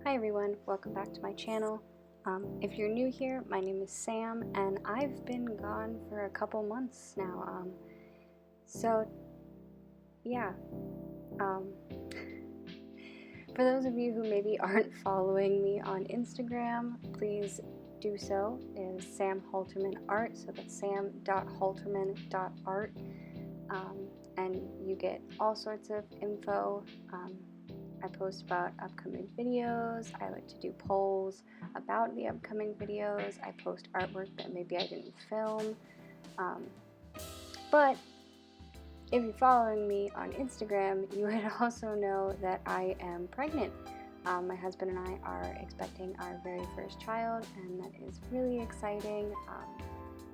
Hi everyone, welcome back to my channel. If you're new here, my name is Sam and I've been gone for a couple months now. So yeah, for those of you who maybe aren't following me on Instagram, please do so. It is Sam Halterman Art, so that's sam.halterman.art, and you get all sorts of info. I post about upcoming videos. I like to do polls about the upcoming videos. I post artwork that maybe I didn't film. But if you're following me on Instagram, you would also know that I am pregnant. My husband and I are expecting our very first child, and that is really exciting.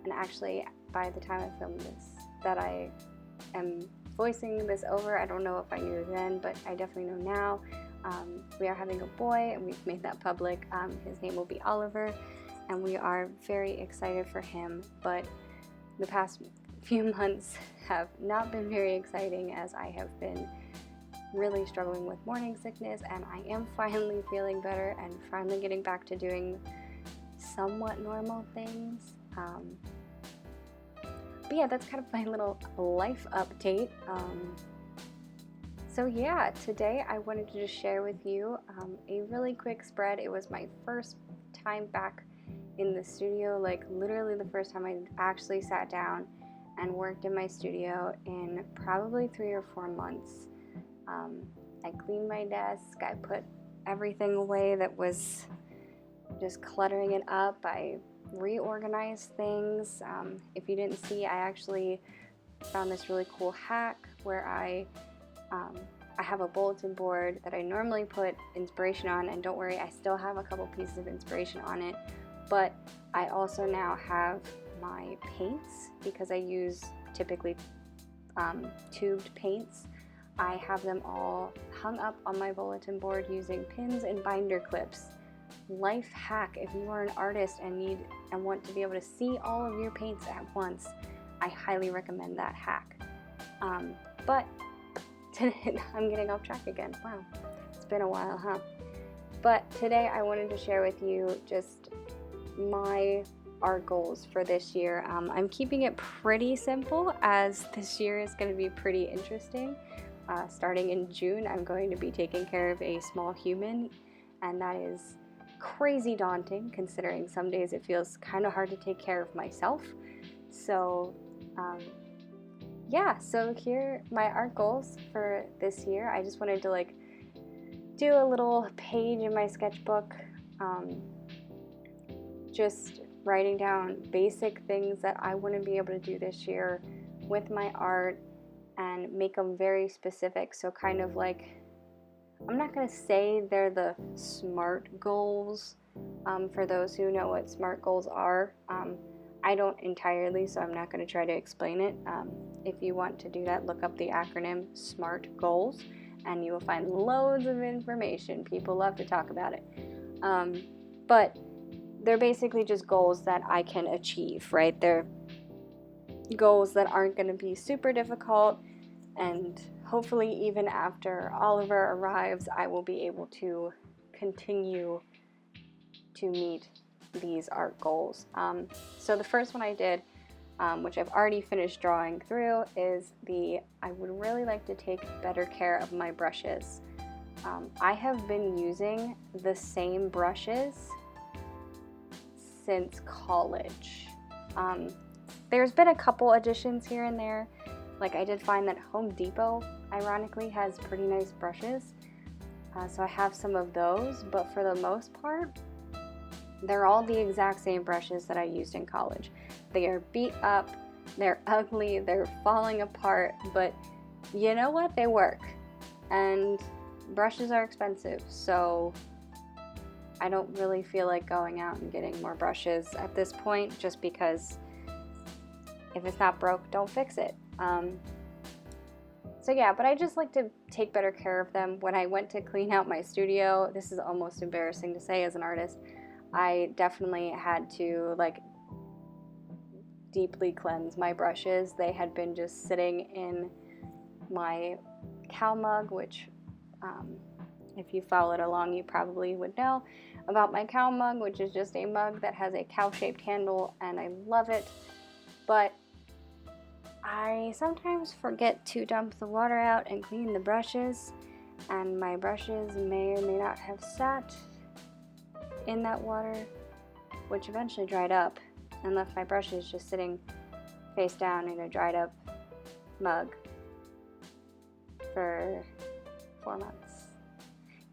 And actually, by the time I film this, that I am voicing this over, I don't know if I knew then, but I definitely know now. We are having a boy, and we've made that public. His name will be Oliver, and we are very excited for him. But the past few months have not been very exciting, as I have been really struggling with morning sickness, and I am finally feeling better and finally getting back to doing somewhat normal things. But yeah, that's kind of my little life update. So yeah, today I wanted to just share with you a really quick spread. It was my first time back in the studio, like literally the first time I actually sat down and worked in my studio in probably 3 or 4 months. I cleaned my desk, I put everything away that was just cluttering it up, I reorganized things. If you didn't see, I actually found this really cool hack where I have a bulletin board that I normally put inspiration on, and don't worry, I still have a couple pieces of inspiration on it, but I also now have my paints, because I use typically tubed paints. I have them all hung up on my bulletin board using pins and binder clips. Life hack: if you are an artist and want to be able to see all of your paints at once, I highly recommend that hack. But today, I'm getting off track again. Wow, it's been a while, huh? But today I wanted to share with you just my art goals for this year. I'm keeping it pretty simple, as this year is going to be pretty interesting. Starting in June, I'm going to be taking care of a small human, and that is crazy daunting, considering some days it feels kind of hard to take care of myself. So yeah, so here are my art goals for this year. I just wanted to do a little page in my sketchbook, just writing down basic things that I want to be able to do this year with my art and make them very specific. So kind of I'm not going to say they're the SMART goals. For those who know what SMART goals are, I don't entirely, so I'm not going to try to explain it. If you want to do that, look up the acronym SMART goals, and you will find loads of information. People love to talk about it. But they're basically just goals that I can achieve, right? They're goals that aren't going to be super difficult, and hopefully even after Oliver arrives, I will be able to continue to meet these art goals. So the first one I did, which I've already finished drawing through, is I would really like to take better care of my brushes. I have been using the same brushes since college. There's been a couple additions here and there. I did find that Home Depot, ironically, has pretty nice brushes. So I have some of those, but for the most part, they're all the exact same brushes that I used in college. They are beat up, they're ugly, they're falling apart, but you know what? They work. And brushes are expensive, so I don't really feel like going out and getting more brushes at this point, just because if it's not broke, don't fix it. So yeah, but I just like to take better care of them. When I went to clean out my studio, this is almost embarrassing to say as an artist, I definitely had to deeply cleanse my brushes. They had been just sitting in my cow mug, which If you followed along, you probably would know about my cow mug, which is just a mug that has a cow-shaped handle, and I love it. But I sometimes forget to dump the water out and clean the brushes, and my brushes may or may not have sat in that water, which eventually dried up and left my brushes just sitting face down in a dried up mug for 4 months.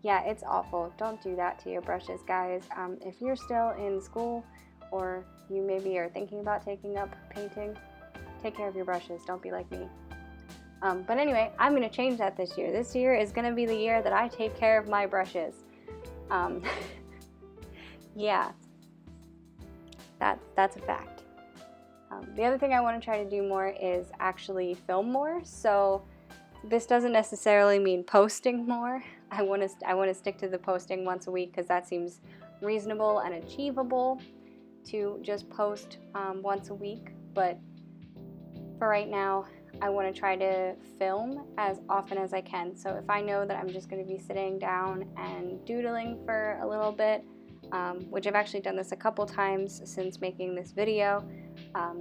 Yeah, it's awful. Don't do that to your brushes, guys. If you're still in school, or you maybe are thinking about taking up painting, take care of your brushes. Don't be like me. But anyway, I'm going to change that this year. This year is going to be the year that I take care of my brushes. Yeah, that's a fact. The other thing I want to try to do more is actually film more. So this doesn't necessarily mean posting more. I want to stick to the posting once a week because that seems reasonable and achievable to just post once a week. But for right now, I want to try to film as often as I can. So if I know that I'm just going to be sitting down and doodling for a little bit, which I've actually done this a couple times since making this video,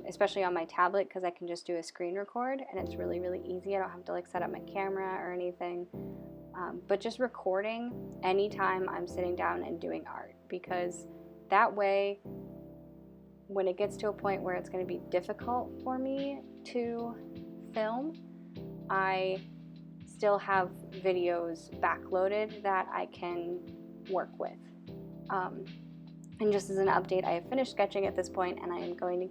especially on my tablet, because I can just do a screen record and it's really, really easy. I don't have to like set up my camera or anything, but just recording anytime I'm sitting down and doing art, because that way when it gets to a point where it's going to be difficult for me to film, I still have videos backloaded that I can work with. And just as an update, I have finished sketching at this point, and I am going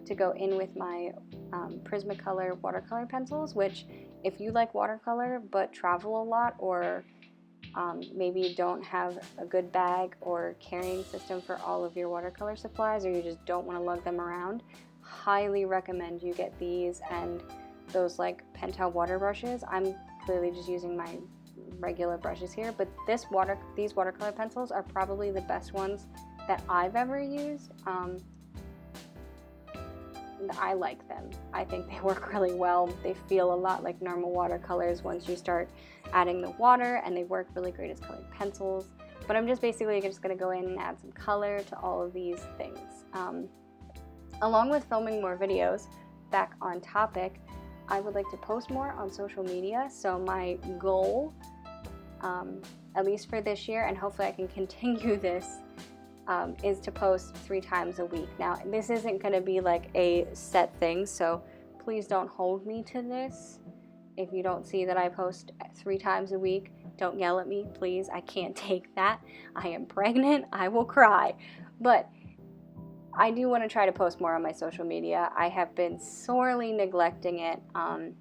to go in with my Prismacolor watercolor pencils, which if you like watercolor but travel a lot, or maybe you don't have a good bag or carrying system for all of your watercolor supplies, or you just don't want to lug them around, highly recommend you get these and those like Pentel water brushes. I'm clearly just using my regular brushes here, but these watercolor pencils are probably the best ones that I've ever used. I like them. I think they work really well. They feel a lot like normal watercolors once you start adding the water, and they work really great as colored pencils. But I'm just basically just going to go in and add some color to all of these things. Along with filming more videos, back on topic, I would like to post more on social media. So my goal, at least for this year, and hopefully I can continue this, is to post 3 times a week. Now, this isn't going to be like a set thing, so please don't hold me to this. If you don't see that I post 3 times a week, don't yell at me, please. I can't take that. I am pregnant. I will cry. But I do want to try to post more on my social media. I have been sorely neglecting it. And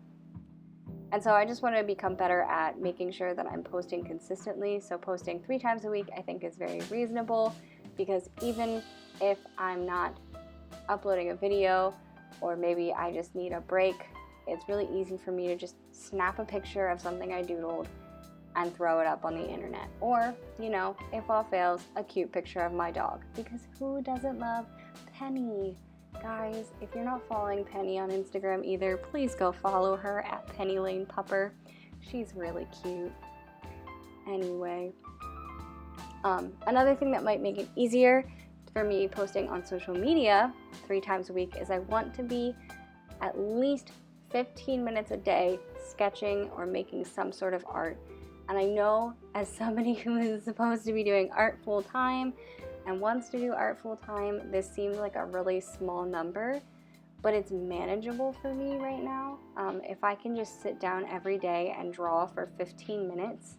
so I just want to become better at making sure that I'm posting consistently. So posting 3 times a week I think is very reasonable, because even if I'm not uploading a video, or maybe I just need a break, it's really easy for me to just snap a picture of something I doodled and throw it up on the internet. Or, you know, if all fails, a cute picture of my dog, because who doesn't love Penny? Guys, if you're not following Penny on Instagram either, please go follow her at Penny Lane Pupper. She's really cute. Anyway, another thing that might make it easier for me posting on social media 3 times a week is I want to be at least 15 minutes a day sketching or making some sort of art. And I know, as somebody who is supposed to be doing art full time and wants to do art full time, this seems like a really small number, but it's manageable for me right now. If I can just sit down every day and draw for 15 minutes,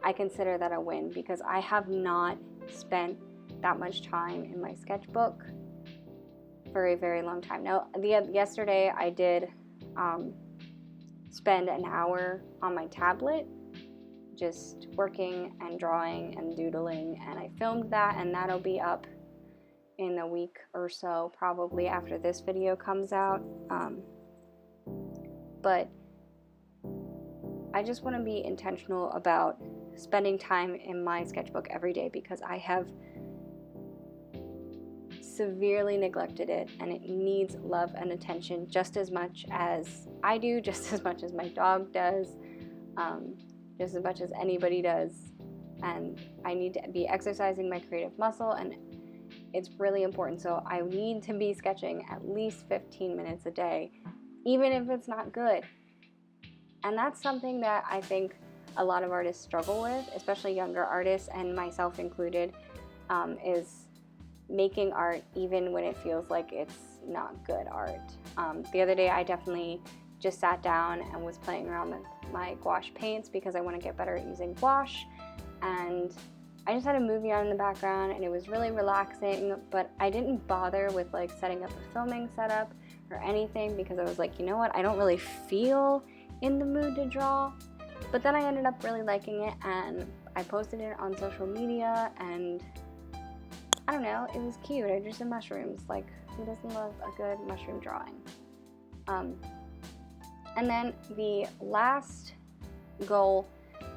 I consider that a win, because I have not spent that much time in my sketchbook for a very long time. Now, yesterday I did spend an hour on my tablet just working and drawing and doodling, and I filmed that, and that'll be up in a week or so, probably after this video comes out. But I just want to be intentional about spending time in my sketchbook every day, because I have severely neglected it, and it needs love and attention just as much as I do, just as much as my dog does. just as much as anybody does. And I need to be exercising my creative muscle, and it's really important. So I need to be sketching at least 15 minutes a day, even if it's not good. And that's something that I think a lot of artists struggle with, especially younger artists, and myself included, is making art even when it feels like it's not good art. The other day I definitely just sat down and was playing around with my gouache paints because I want to get better at using gouache, and I just had a movie on in the background and it was really relaxing, but I didn't bother with like setting up a filming setup or anything because I was like, you know what, I don't really feel in the mood to draw. But then I ended up really liking it, and I posted it on social media, and I don't know, it was cute. I drew some mushrooms. Like, who doesn't love a good mushroom drawing? And then the last goal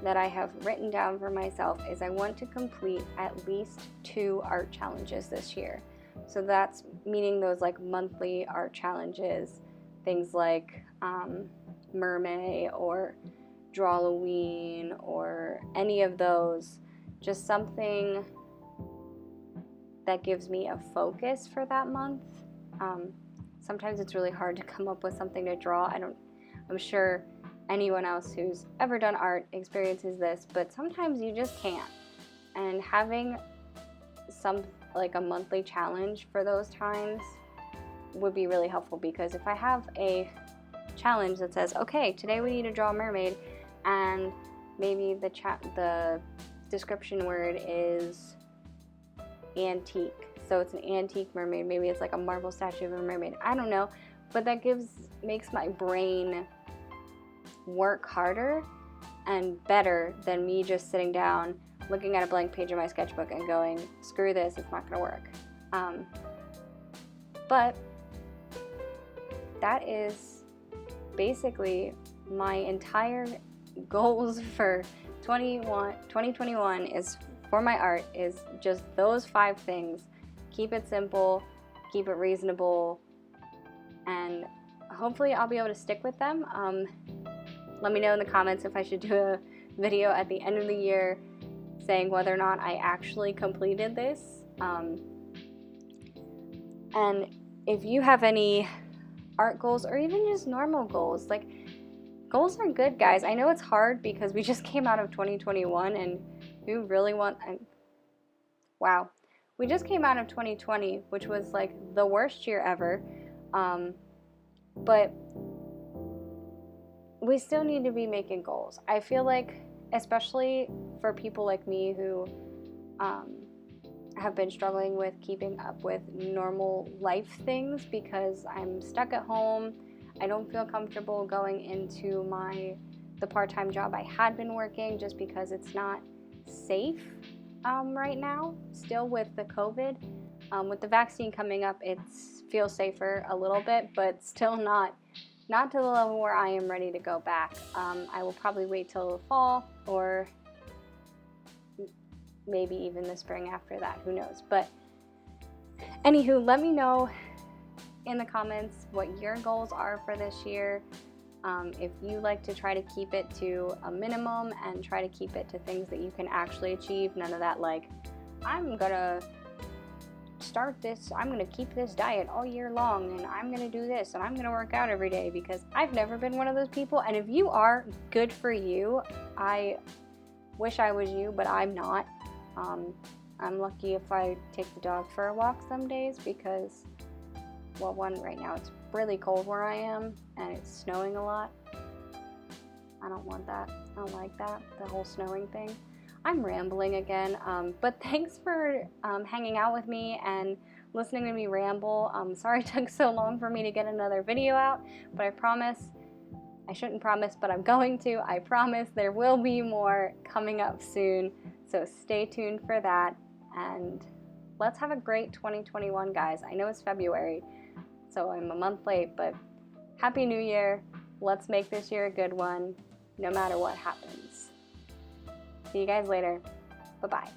that I have written down for myself is I want to complete at least 2 art challenges this year. So that's meaning those like monthly art challenges, things like Mermaid or Drawloween or any of those, just something that gives me a focus for that month. Sometimes it's really hard to come up with something to draw. I'm sure anyone else who's ever done art experiences this, but sometimes you just can't. And having like a monthly challenge for those times would be really helpful, because if I have a challenge that says, okay, today we need to draw a mermaid, and maybe the description word is antique, so it's an antique mermaid, maybe it's like a marble statue of a mermaid, I don't know, but that makes my brain work harder and better than me just sitting down looking at a blank page of my sketchbook and going, screw this, it's not gonna work. But that is basically my entire goals for 2021 is for my art, is just those 5 things. Keep it simple, keep it reasonable, and hopefully I'll be able to stick with them. Let me know in the comments if I should do a video at the end of the year saying whether or not I actually completed this. And if you have any art goals or even just normal goals, like, goals are good, guys. I know it's hard because we just came out of 2021, and who really wow. We just came out of 2020, which was like the worst year ever. But we still need to be making goals. I feel like, especially for people like me who have been struggling with keeping up with normal life things because I'm stuck at home. I don't feel comfortable going into the part-time job I had been working just because it's not safe right now, still with the COVID. With the vaccine coming up, it feels safer a little bit, but still not to the level where I am ready to go back. I will probably wait till the fall, or maybe even the spring after that, who knows. But anywho, let me know in the comments what your goals are for this year. If you like to try to keep it to a minimum and try to keep it to things that you can actually achieve, none of that like, I'm gonna start this, I'm gonna keep this diet all year long, and I'm gonna do this, and I'm gonna work out every day, because I've never been one of those people. And if you are, good for you. I wish I was you, but I'm not. I'm lucky if I take the dog for a walk some days, because, well, one, right now it's really cold where I am and it's snowing a lot. I don't want that. I don't like that, the whole snowing thing. I'm rambling again, but thanks for hanging out with me and listening to me ramble. Sorry it took so long for me to get another video out, but I promise, I shouldn't promise, but I'm going to. I promise there will be more coming up soon, so stay tuned for that, and let's have a great 2021, guys. I know it's February, so I'm a month late, but Happy New Year. Let's make this year a good one, no matter what happens. See you guys later. Bye-bye.